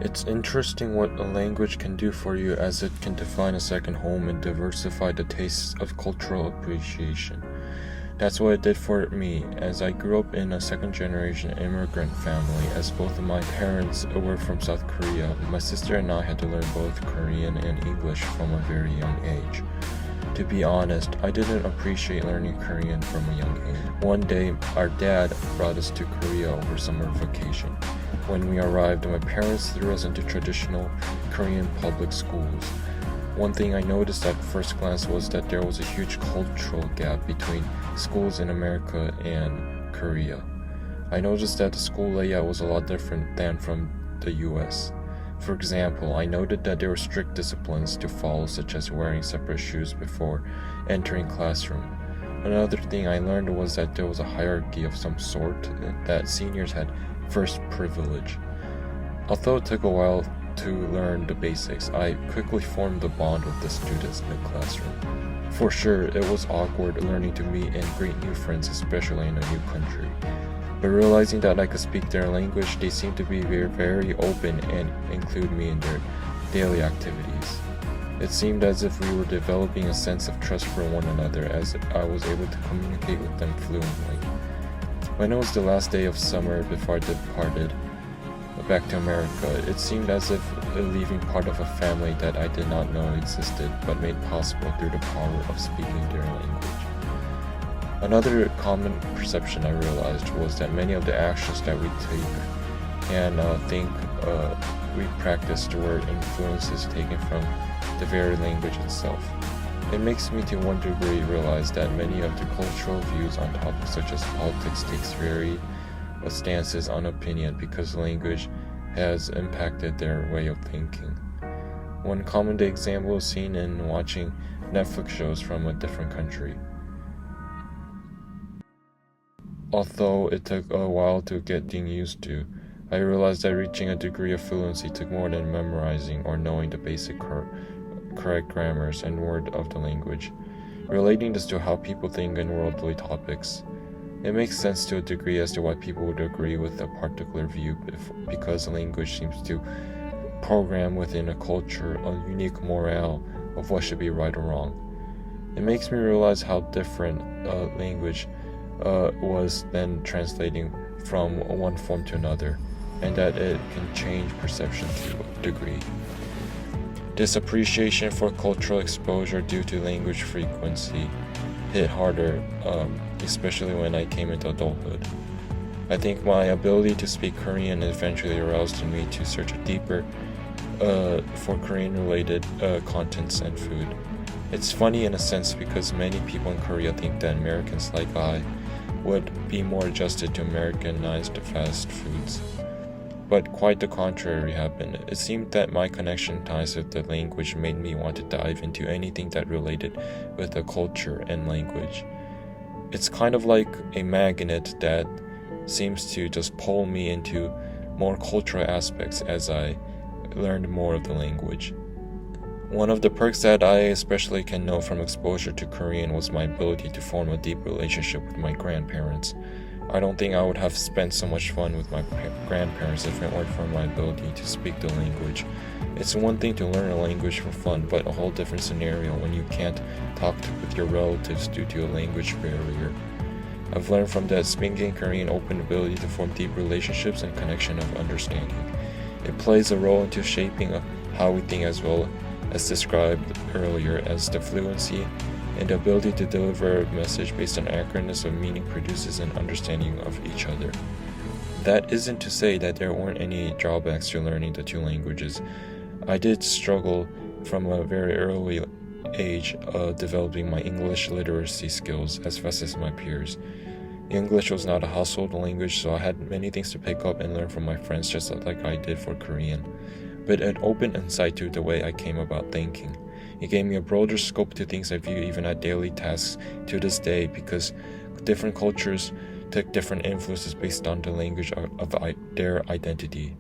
It's interesting what a language can do for you, as it can define a second home and diversify the tastes of cultural appreciation. That's what it did for me, as I grew up in a second-generation immigrant family, as both of my parents were from South Korea. My sister and I had to learn both Korean and English from a very young age. To be honest, I didn't appreciate learning Korean from a young age. One day, our dad brought us to Korea over summer vacation. When we arrived, my parents threw us into traditional Korean public schools. One thing I noticed at first glance was that there was a huge cultural gap between schools in America and Korea. I noticed that the school layout was a lot different than from the US. For example, I noted that there were strict disciplines to follow, such as wearing separate shoes before entering classroom. Another thing I learned was that there was a hierarchy of some sort, that seniors had first privilege. Although it took a while to learn the basics, I quickly formed a bond with the students in the classroom. For sure, it was awkward learning to meet and greet new friends, especially in a new country. But realizing that I could speak their language, they seemed to be very open and include me in their daily activities. It seemed as if we were developing a sense of trust for one another, as I was able to communicate with them fluently. When it was the last day of summer before I departed back to America, it seemed as if leaving part of a family that I did not know existed, but made possible through the power of speaking their language. Another common perception I realized was that many of the actions that we take and think we practiced were influences taken from the very language itself. It makes me to one degree realize that many of the cultural views on topics such as politics takes varied stances on opinion because language has impacted their way of thinking. One common example is seen in watching Netflix shows from a different country. Although it took a while to getting used to, I realized that reaching a degree of fluency took more than memorizing or knowing the basic correct grammars and word of the language. Relating this to how people think in worldly topics, it makes sense to a degree as to why people would agree with a particular view because language seems to program within a culture a unique morale of what should be right or wrong. It makes me realize how different language was then translating from one form to another, and that it can change perception to a degree. This appreciation for cultural exposure due to language frequency hit harder, especially when I came into adulthood. I think my ability to speak Korean eventually aroused in me to search deeper for Korean-related contents and food. It's funny in a sense because many people in Korea think that Americans like I would be more adjusted to Americanized fast foods. But quite the contrary happened. It seemed that my connection ties with the language made me want to dive into anything that related with the culture and language. It's kind of like a magnet that seems to just pull me into more cultural aspects as I learned more of the language. One of the perks that I especially can know from exposure to Korean was my ability to form a deep relationship with my grandparents. I don't think I would have spent so much fun with my grandparents if it weren't for my ability to speak the language. It's one thing to learn a language for fun, but a whole different scenario when you can't talk with your relatives due to a language barrier. I've learned from that speaking Korean open ability to form deep relationships and connection of understanding. It plays a role into shaping how we think, as well as described earlier as the fluency and the ability to deliver a message based on accurateness of meaning produces an understanding of each other. That isn't to say that there weren't any drawbacks to learning the two languages. I did struggle from a very early age developing my English literacy skills as fast as my peers. English was not a household language, so I had many things to pick up and learn from my friends, just like I did for Korean. But it opened insight to the way I came about thinking. It gave me a broader scope to things I view even at daily tasks to this day, because different cultures took different influences based on the language of their identity.